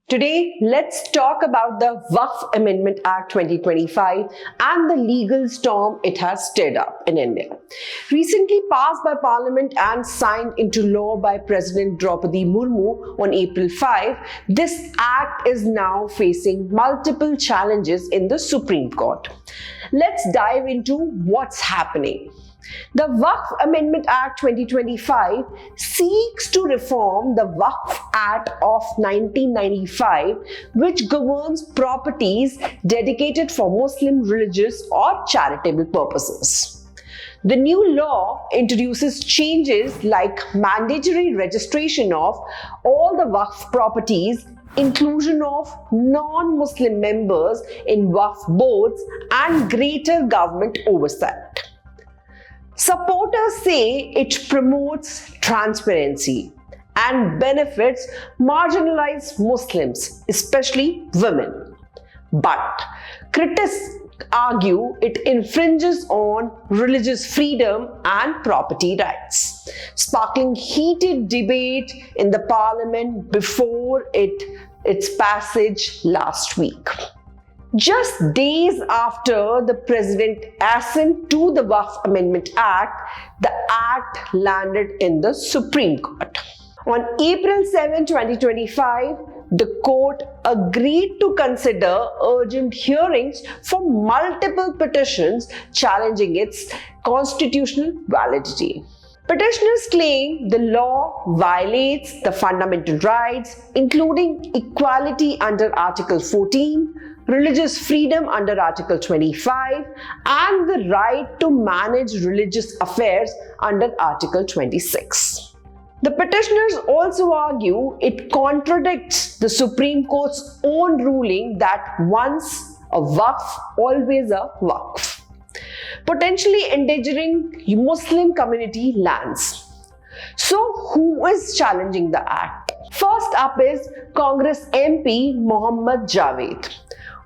Today, let's talk about the Waqf Amendment Act 2025 and the legal storm it has stirred up in India. Recently passed by Parliament and signed into law by President Droupadi Murmu on April 5, this act is now facing multiple challenges in the Supreme Court. Let's dive into what's happening. The Waqf Amendment Act 2025 seeks to reform the Waqf Act of 1995, which governs properties dedicated for Muslim religious or charitable purposes. The new law introduces changes like mandatory registration of all the Waqf properties, inclusion of non-Muslim members in Waqf boards, and greater government oversight. Supporters say it promotes transparency and benefits marginalized Muslims, especially women. But critics argue it infringes on religious freedom and property rights, sparking heated debate in the parliament before its passage last week. Just days after the president assented to the Waqf Amendment Act, the act landed in the Supreme Court. On April 7, 2025, the court agreed to consider urgent hearings for multiple petitions challenging its constitutional validity. Petitioners claim the law violates the fundamental rights, including equality under Article 14, religious freedom under Article 25, and the right to manage religious affairs under Article 26. The petitioners also argue it contradicts the Supreme Court's own ruling that once a waqf, always a waqf, potentially endangering Muslim community lands. So, who is challenging the act? First up is Congress MP Mohammad Javed,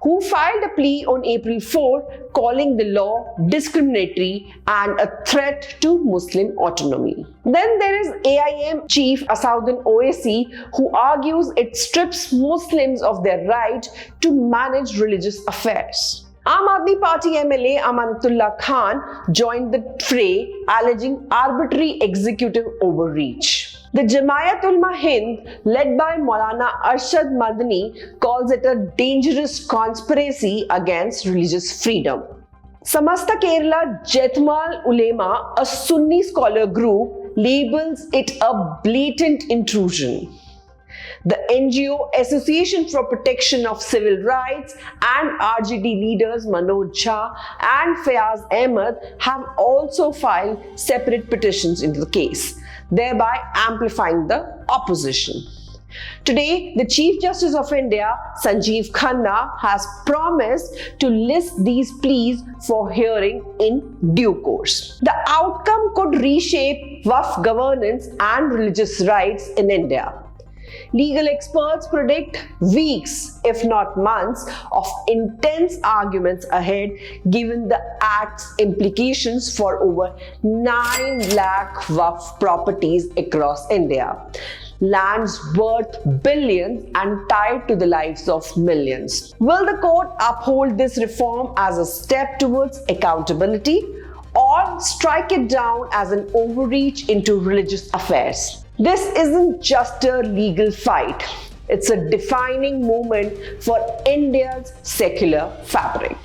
who filed a plea on April 4, calling the law discriminatory and a threat to Muslim autonomy. Then there is AIM Chief Asaduddin Owaisi, who argues it strips Muslims of their right to manage religious affairs. Aam Aadmi Party MLA Amanatullah Khan joined the fray, alleging arbitrary executive overreach. The Jamaat-ul-Hind, led by Maulana Arshad Madani, calls it a dangerous conspiracy against religious freedom. Samasta Kerala Jethmal Ulema, a Sunni scholar group, labels it a blatant intrusion. The NGO Association for Protection of Civil Rights and RJD leaders Manoj Jha and Fayaz Ahmed have also filed separate petitions into the case, thereby amplifying the opposition. Today, the Chief Justice of India, Sanjeev Khanna, has promised to list these pleas for hearing in due course. The outcome could reshape Waqf governance and religious rights in India. Legal experts predict weeks, if not months, of intense arguments ahead, given the Act's implications for over 9 lakh Waqf properties across India, lands worth billions and tied to the lives of millions. Will the court uphold this reform as a step towards accountability, or strike it down as an overreach into religious affairs? This isn't just a legal fight, it's a defining moment for India's secular fabric.